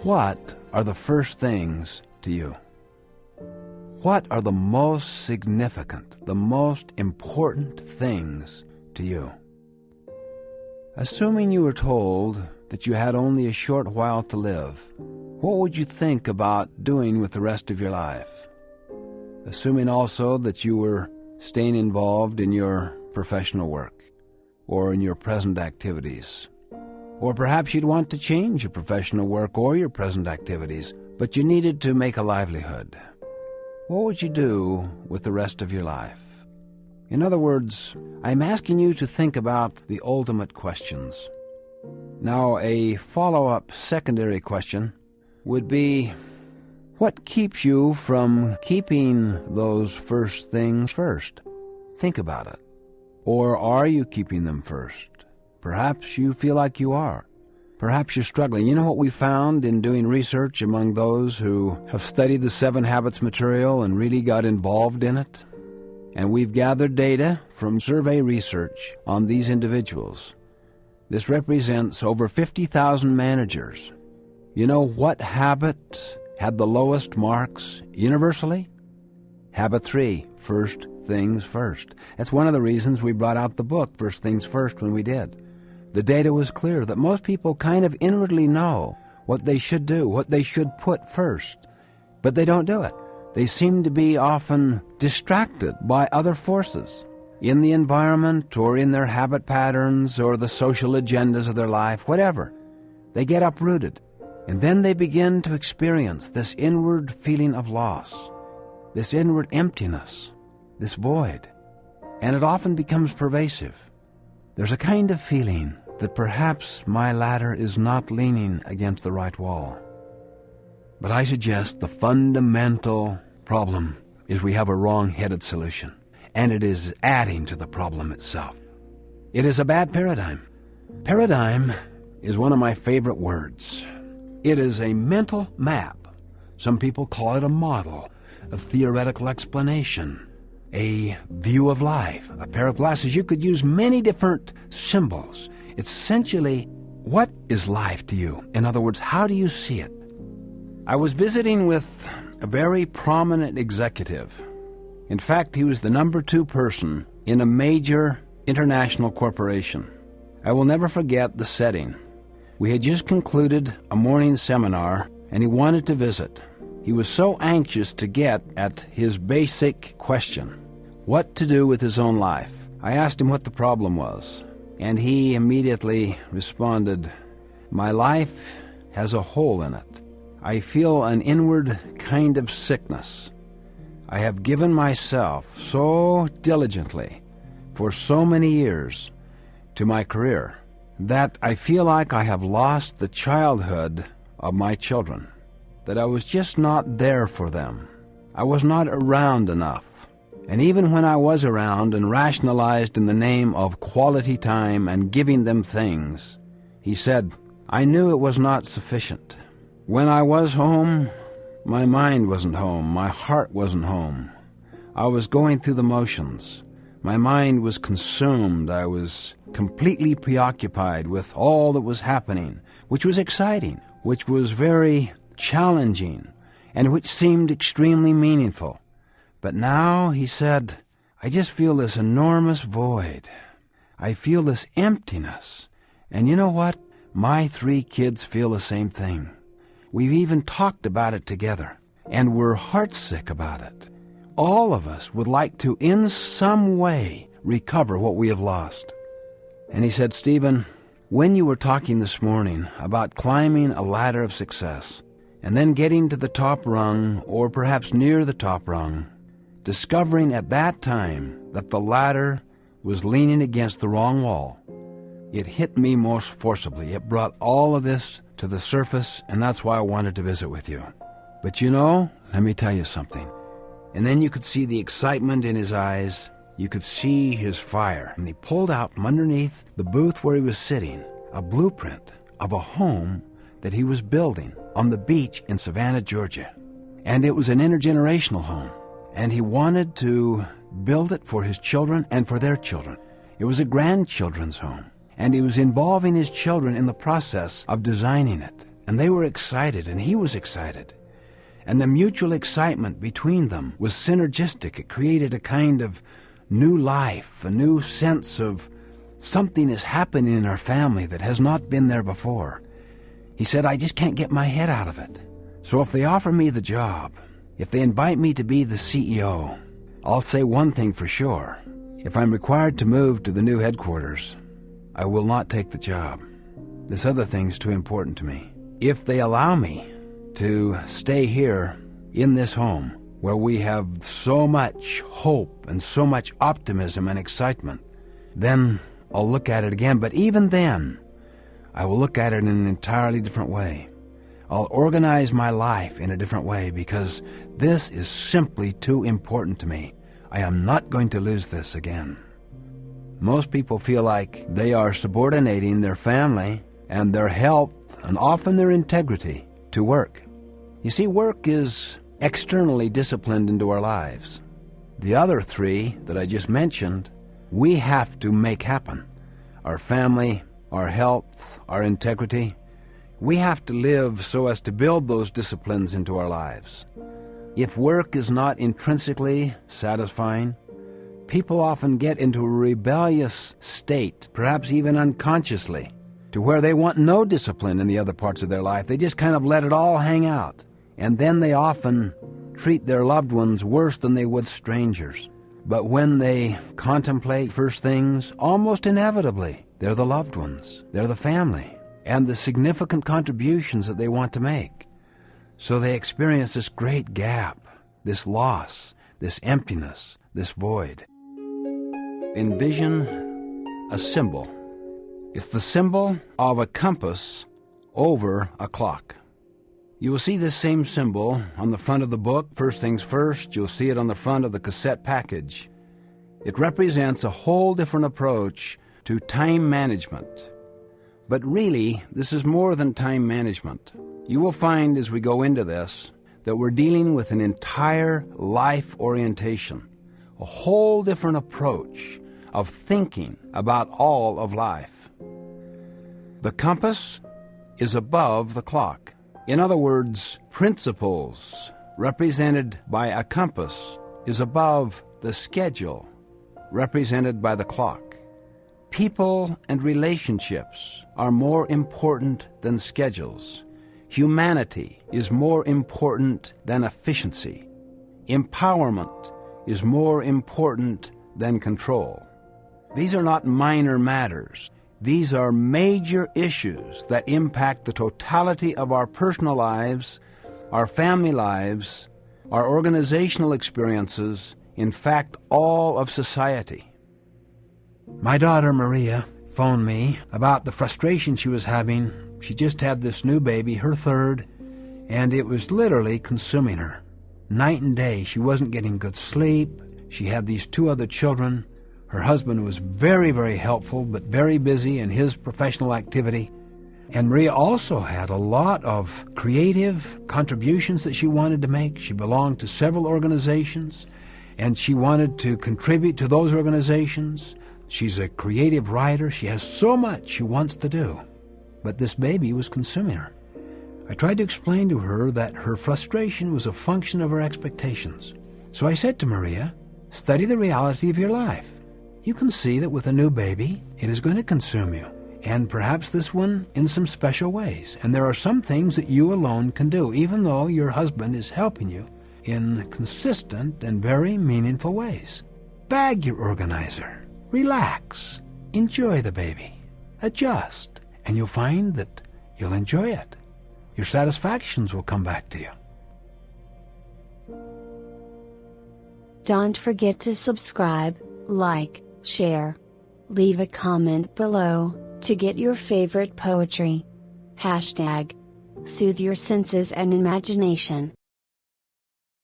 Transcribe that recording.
What are the first things to you? What are the most significant, the most important things to you? Assuming you were told that you had only a short while to live, what would you think about doing with the rest of your life? Assuming also that you were staying involved in your professional work or in your present activities. Or perhaps you'd want to change your professional work or your present activities, but you needed to make a livelihood. What would you do with the rest of your life? In other words, I'm asking you to think about the ultimate questions. Now, a follow-up secondary question would be, what keeps you from keeping those first things first? Think about it. Or are you keeping them first? Perhaps you feel like you are. Perhaps you're struggling. You know what we found in doing research among those who have studied the 7 Habits material and really got involved in it? And we've gathered data from survey research on these individuals. This represents over 50,000 managers. You know what habit had the lowest marks universally? Habit 3, first things first. That's one of the reasons we brought out the book, First Things First, when we did. The data was clear that most people kind of inwardly know what they should do, what they should put first, but they don't do it. They seem to be often distracted by other forces in the environment or in their habit patterns or the social agendas of their life, whatever. They get uprooted, and then they begin to experience this inward feeling of loss, this inward emptiness, this void, and it often becomes pervasive. There's a kind of feeling that perhaps my ladder is not leaning against the right wall. But I suggest the fundamental problem is we have a wrong-headed solution, and it is adding to the problem itself. It is a bad paradigm. Paradigm is one of my favorite words. It is a mental map. Some people call it a model, a theoretical explanation, a view of life, a pair of glasses. You could use many different symbols. It's essentially, what is life to you? In other words, how do you see it? I was visiting with a very prominent executive. In fact, he was the number 2 person in a major international corporation. I will never forget the setting. We had just concluded a morning seminar, and he wanted to visit. He was so anxious to get at his basic question, what to do with his own life. I asked him what the problem was, and he immediately responded, my life has a hole in it. I feel an inward kind of sickness. I have given myself so diligently for so many years to my career that I feel like I have lost the childhood of my children, that I was just not there for them. I was not around enough. And even when I was around and rationalized in the name of quality time and giving them things, he said, I knew it was not sufficient. When I was home, my mind wasn't home, my heart wasn't home. I was going through the motions. My mind was consumed. I was completely preoccupied with all that was happening, which was exciting, which was very challenging, and which seemed extremely meaningful. But now, he said, I just feel this enormous void. I feel this emptiness. And you know what? My 3 kids feel the same thing. We've even talked about it together, and we're heartsick about it. All of us would like to, in some way, recover what we have lost. And he said, Stephen, when you were talking this morning about climbing a ladder of success, and then getting to the top rung, or perhaps near the top rung, discovering at that time that the ladder was leaning against the wrong wall, it hit me most forcibly. It brought all of this to the surface, and that's why I wanted to visit with you. But you know, let me tell you something. And then you could see the excitement in his eyes. You could see his fire. And he pulled out from underneath the booth where he was sitting a blueprint of a home that he was building on the beach in Savannah, Georgia. And it was an intergenerational home. And he wanted to build it for his children and for their children. It was a grandchildren's home. And he was involving his children in the process of designing it. And they were excited, and he was excited. And the mutual excitement between them was synergistic. It created a kind of new life, a new sense of something is happening in our family that has not been there before. He said, I just can't get my head out of it. So if they offer me the job, if they invite me to be the CEO, I'll say one thing for sure. If I'm required to move to the new headquarters, I will not take the job. This other thing's too important to me. If they allow me to stay here in this home where we have so much hope and so much optimism and excitement, then I'll look at it again. But even then, I will look at it in an entirely different way. I'll organize my life in a different way because this is simply too important to me. I am not going to lose this again. Most people feel like they are subordinating their family and their health and often their integrity to work. You see, work is externally disciplined into our lives. The other three that I just mentioned, we have to make happen. Our family, our health, our integrity. We have to live so as to build those disciplines into our lives. If work is not intrinsically satisfying, people often get into a rebellious state, perhaps even unconsciously, to where they want no discipline in the other parts of their life. They just kind of let it all hang out. And then they often treat their loved ones worse than they would strangers. But when they contemplate first things, almost inevitably, they're the loved ones, they're the family, and the significant contributions that they want to make. So they experience this great gap, this loss, this emptiness, this void. Envision a symbol. It's the symbol of a compass over a clock. You will see this same symbol on the front of the book. First things first, you'll see it on the front of the cassette package. It represents a whole different approach to time management. But really, this is more than time management. You will find as we go into this that we're dealing with an entire life orientation, a whole different approach of thinking about all of life. The compass is above the clock. In other words, principles represented by a compass is above the schedule represented by the clock. People and relationships are more important than schedules. Humanity is more important than efficiency. Empowerment is more important than control. These are not minor matters. These are major issues that impact the totality of our personal lives, our family lives, our organizational experiences, in fact, all of society. My daughter Maria phoned me about the frustration she was having. She just had this new baby, her third, and it was literally consuming her. Night and day, she wasn't getting good sleep. She had these two other children. Her husband was very, very helpful, but very busy in his professional activity. And Maria also had a lot of creative contributions that she wanted to make. She belonged to several organizations, and she wanted to contribute to those organizations. She's a creative writer. She has so much she wants to do. But this baby was consuming her. I tried to explain to her that her frustration was a function of her expectations. So I said to Maria, study the reality of your life. You can see that with a new baby, it is going to consume you, and perhaps this one in some special ways. And there are some things that you alone can do, even though your husband is helping you in consistent and very meaningful ways. Bag your organizer. Relax. Enjoy the baby. Adjust. And you'll find that you'll enjoy it. Your satisfactions will come back to you. Don't forget to subscribe, like, share. Leave a comment below to get your favorite poetry. #Soothe your senses and imagination.